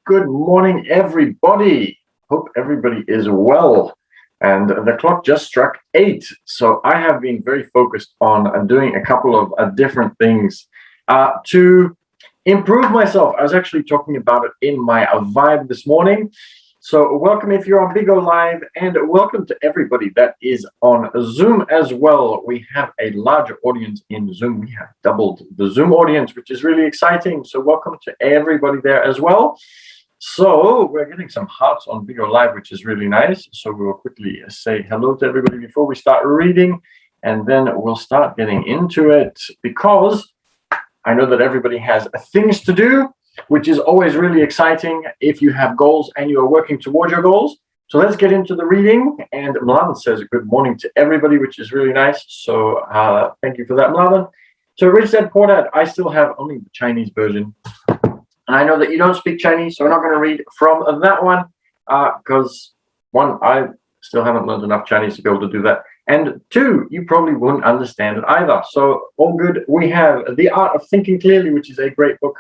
Good morning, everybody. Hope everybody is well. And the clock just struck 8. So I have been very focused on doing a couple of different things to improve myself. I was actually talking about it in my vibe this morning. So welcome if you're on Bigo Live, and welcome to everybody that is on Zoom as well. We have a larger audience in Zoom. We have doubled the Zoom audience, which is really exciting. So welcome to everybody there as well. So we're getting some hearts on Bigo Live, which is really nice. So we will quickly say hello to everybody before we start reading, and then we'll start getting into it, because I know that everybody has things to do, which is always really exciting if you have goals and you are working towards your goals. So let's get into the reading. And Mladen says good morning to everybody, which is really nice. So thank you for that, Mladen. So Rich said, Portad, I still have only the Chinese version. And I know that you don't speak Chinese, so we're not going to read from that one, because one, I still haven't learned enough Chinese to be able to do that. And two, you probably wouldn't understand it either. So all good. We have The Art of Thinking Clearly, which is a great book.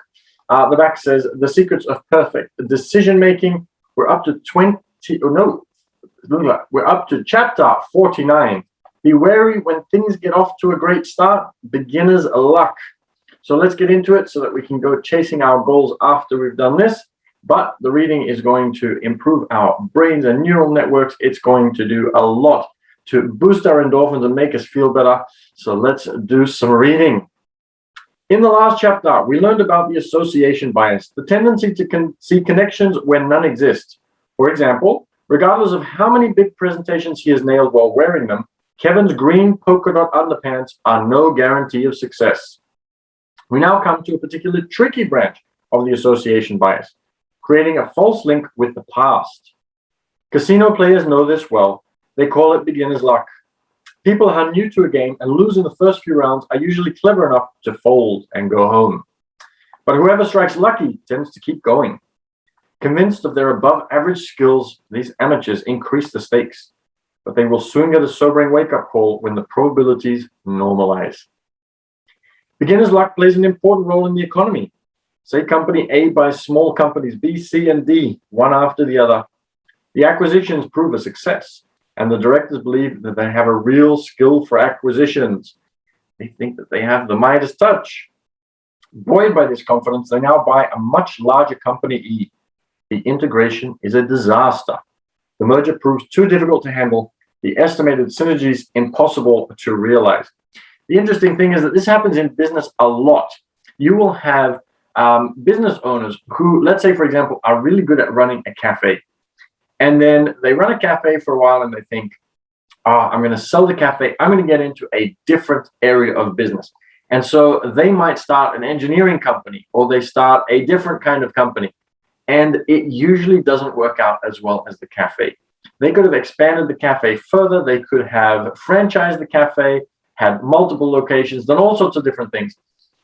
The back says The Secrets of Perfect Decision Making. We're up to we're up to chapter 49. Be wary when things get off to a great start. Beginner's luck. So let's get into it so that we can go chasing our goals after we've done this. But the reading is going to improve our brains and neural networks. It's going to do a lot to boost our endorphins and make us feel better. So let's do some reading. In the last chapter, we learned about the association bias, the tendency to see connections where none exist. For example, regardless of how many big presentations he has nailed while wearing them, Kevin's green polka dot underpants are no guarantee of success. We now come to a particularly tricky branch of the association bias, creating a false link with the past. Casino players know this well. They call it beginner's luck. People who are new to a game and lose in the first few rounds are usually clever enough to fold and go home. But whoever strikes lucky tends to keep going. Convinced of their above-average skills, these amateurs increase the stakes, but they will soon get a sobering wake-up call when the probabilities normalize. Beginner's luck plays an important role in the economy. Say company A buys small companies B, C, and D, one after the other. The acquisitions prove a success, and the directors believe that they have a real skill for acquisitions. They think that they have the Midas touch. Buoyed by this confidence, they now buy a much larger company E. The integration is a disaster. The merger proves too difficult to handle. The estimated synergies impossible to realize. The interesting thing is that this happens in business a lot. You will have business owners who, let's say, for example, are really good at running a cafe. And then they run a cafe for a while and they think, I'm going to sell the cafe. I'm going to get into a different area of business. And so they might start an engineering company, or they start a different kind of company. And it usually doesn't work out as well as the cafe. They could have expanded the cafe further. They could have franchised the cafe, had multiple locations, done all sorts of different things.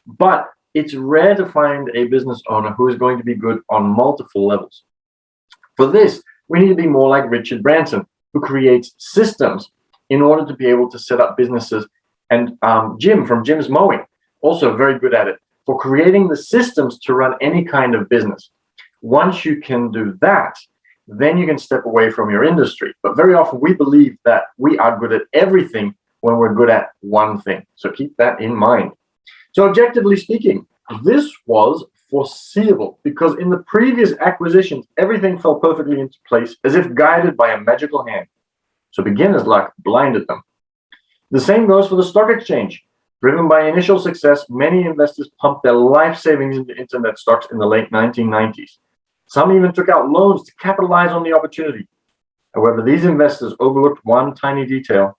But it's rare to find a business owner who is going to be good on multiple levels. For this, we need to be more like Richard Branson, who creates systems in order to be able to set up businesses. And Jim from Jim's Mowing, also very good at it, for creating the systems to run any kind of business. Once you can do that, then you can step away from your industry. But very often we believe that we are good at everything when we're good at one thing. So keep that in mind. So objectively speaking, this was foreseeable, because in the previous acquisitions, everything fell perfectly into place as if guided by a magical hand. So beginner's luck blinded them. The same goes for the stock exchange. Driven by initial success, many investors pumped their life savings into internet stocks in the late 1990s. Some even took out loans to capitalize on the opportunity. However, these investors overlooked one tiny detail.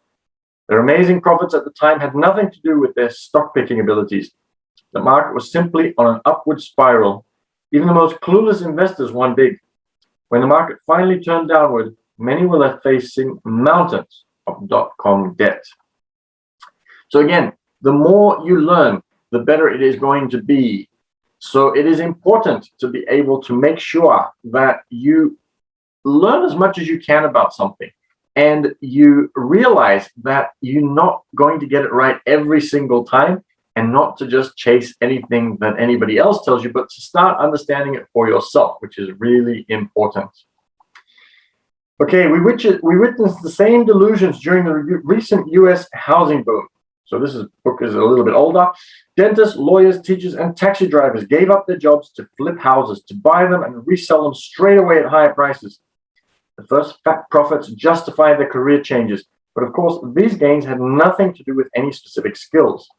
Their amazing profits at the time had nothing to do with their stock picking abilities. The market was simply on an upward spiral. Even the most clueless investors won big. When the market finally turned downward, many were left facing mountains of dot-com debt. So again, the more you learn, the better it is going to be. So it is important to be able to make sure that you learn as much as you can about something, and you realize that you're not going to get it right every single time, and not to just chase anything that anybody else tells you, but to start understanding it for yourself, which is really important. Okay, we witnessed the same delusions during the recent US housing boom. So this book is a little bit older. Dentists, lawyers, teachers, and taxi drivers gave up their jobs to flip houses, to buy them and resell them straight away at higher prices. The first fat profits justified their career changes. But of course, these gains had nothing to do with any specific skills.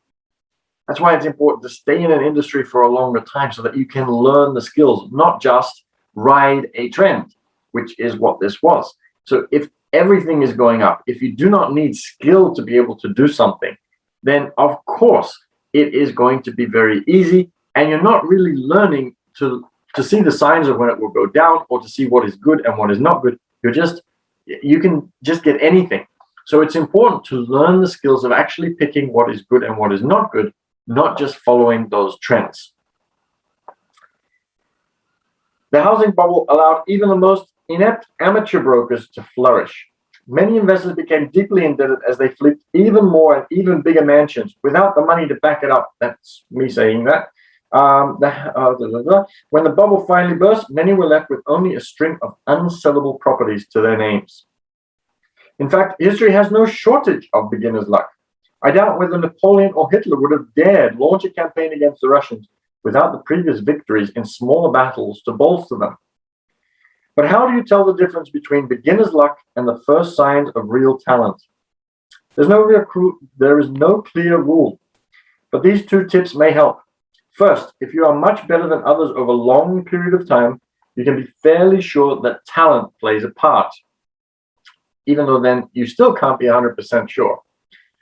That's why it's important to stay in an industry for a longer time so that you can learn the skills, not just ride a trend, which is what this was. So if everything is going up, if you do not need skill to be able to do something, then of course it is going to be very easy, and you're not really learning to see the signs of when it will go down or to see what is good and what is not good. You can just get anything. So it's important to learn the skills of actually picking what is good and what is not good, not just following those trends. The housing bubble allowed even the most inept amateur brokers to flourish. Many investors became deeply indebted as they flipped even more and even bigger mansions without the money to back it up. That's me saying that. When the bubble finally burst, many were left with only a string of unsellable properties to their names. In fact, history has no shortage of beginner's luck. I doubt whether Napoleon or Hitler would have dared launch a campaign against the Russians without the previous victories in smaller battles to bolster them. But how do you tell the difference between beginner's luck and the first signs of real talent? There is no clear rule, but these two tips may help. First, if you are much better than others over a long period of time, you can be fairly sure that talent plays a part, even though then you still can't be 100% sure.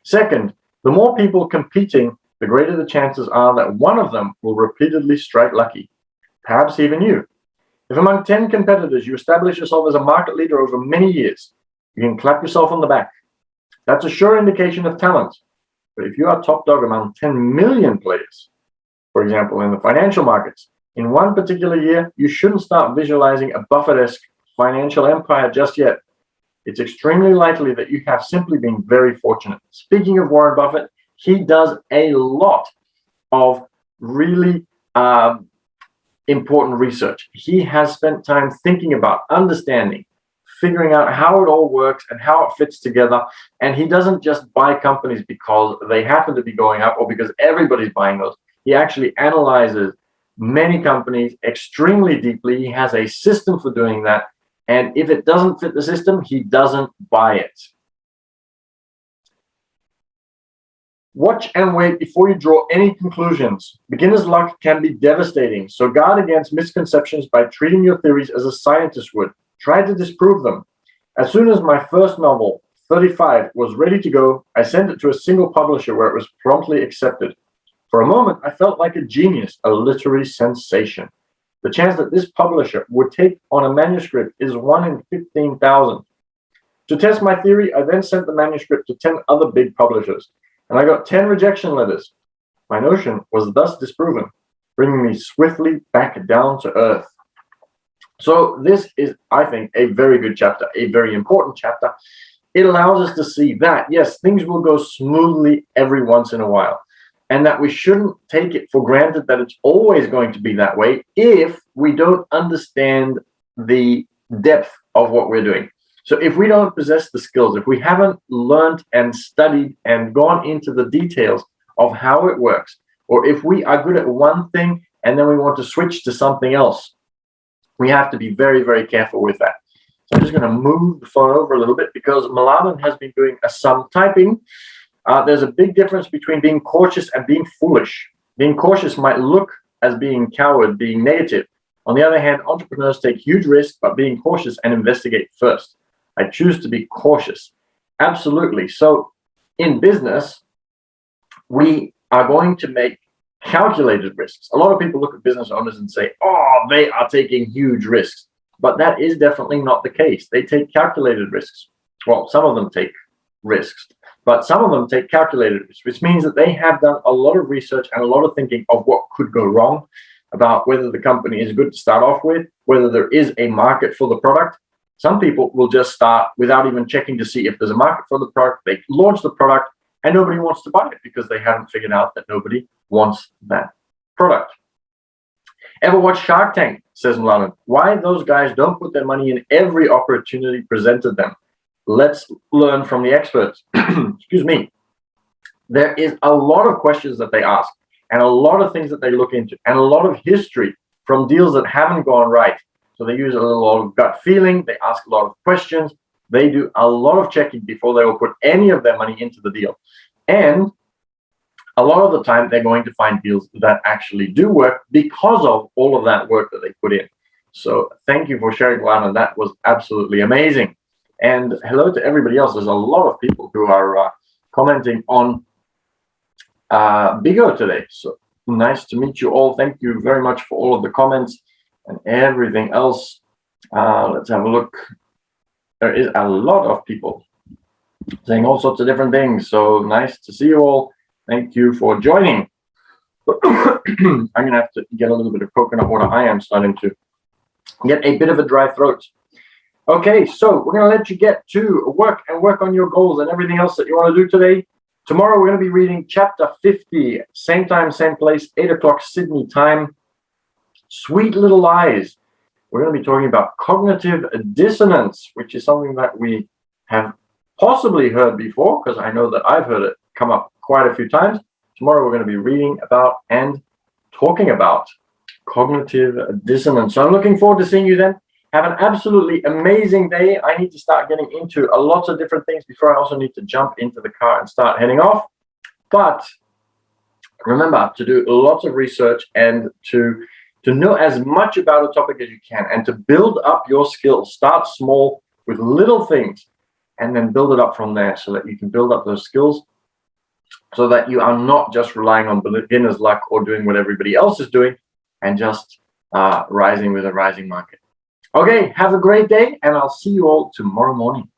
Second, the more people competing, the greater the chances are that one of them will repeatedly strike lucky, perhaps even you. If among 10 competitors you establish yourself as a market leader over many years, you can clap yourself on the back. That's a sure indication of talent. But if you are top dog among 10 million players, for example, in the financial markets, in one particular year, you shouldn't start visualizing a Buffett-esque financial empire just yet. It's extremely likely that you have simply been very fortunate. Speaking of Warren Buffett, he does a lot of really important research. He has spent time thinking about, understanding, figuring out how it all works and how it fits together. And he doesn't just buy companies because they happen to be going up or because everybody's buying those. He actually analyzes many companies extremely deeply. He has a system for doing that. And if it doesn't fit the system, he doesn't buy it. Watch and wait before you draw any conclusions. Beginner's luck can be devastating, so guard against misconceptions by treating your theories as a scientist would. Try to disprove them. As soon as my first novel, 35, was ready to go, I sent it to a single publisher where it was promptly accepted. For a moment, I felt like a genius, a literary sensation. The chance that this publisher would take on a manuscript is 1 in 15,000. To test my theory, I then sent the manuscript to 10 other big publishers, and I got 10 rejection letters. My notion was thus disproven, bringing me swiftly back down to earth. So this is, I think, a very good chapter, a very important chapter. It allows us to see that, yes, things will go smoothly every once in a while, and that we shouldn't take it for granted that it's always going to be that way if we don't understand the depth of what we're doing. So if we don't possess the skills, if we haven't learned and studied and gone into the details of how it works, or if we are good at one thing and then we want to switch to something else, we have to be very, very careful with that. So I'm just going to move the phone over a little bit because Malavan has been doing some typing. There's a big difference between being cautious and being foolish. Being cautious might look as being coward, being negative. On the other hand, entrepreneurs take huge risks, but being cautious and investigate first. I choose to be cautious. Absolutely. So in business, we are going to make calculated risks. A lot of people look at business owners and say, oh, they are taking huge risks. But that is definitely not the case. They take calculated risks. Well, some of them take risks, but some of them take calculated risks, which means that they have done a lot of research and a lot of thinking of what could go wrong, about whether the company is good to start off with, whether there is a market for the product. Some people will just start without even checking to see if there's a market for the product. They launch the product and nobody wants to buy it because they haven't figured out that nobody wants that product. Ever watch Shark Tank, says Mladen. Why those guys don't put their money in every opportunity presented them? Let's learn from the experts. Excuse me. There is a lot of questions that they ask and a lot of things that they look into and a lot of history from deals that haven't gone right. So they use a lot of gut feeling. They ask a lot of questions. They do a lot of checking before they will put any of their money into the deal. And a lot of the time, they're going to find deals that actually do work because of all of that work that they put in. So thank you for sharing, Lana. That was absolutely amazing. And hello to everybody else. There's a lot of people who are commenting on Bigo today. So nice to meet you all. Thank you very much for all of the comments and everything else. Let's have a look. There is a lot of people saying all sorts of different things. So nice to see you all. Thank you for joining. I'm going to have to get a little bit of coconut water. I am starting to get a bit of a dry throat. Okay, so we're going to let you get to work and work on your goals and everything else that you want to do today. Tomorrow, we're going to be reading chapter 50, same time, same place, 8 o'clock Sydney time. Sweet Little Lies. We're going to be talking about cognitive dissonance, which is something that we have possibly heard before, because I know that I've heard it come up quite a few times. Tomorrow we're going to be reading about and talking about cognitive dissonance. So I'm looking forward to seeing you then. Have an absolutely amazing day. I need to start getting into a lot of different things before I also need to jump into the car and start heading off. But remember to do lots of research and to know as much about a topic as you can and to build up your skills. Start small with little things and then build it up from there so that you can build up those skills so that you are not just relying on beginner's luck or doing what everybody else is doing and just rising with a rising market. Okay, have a great day, and I'll see you all tomorrow morning.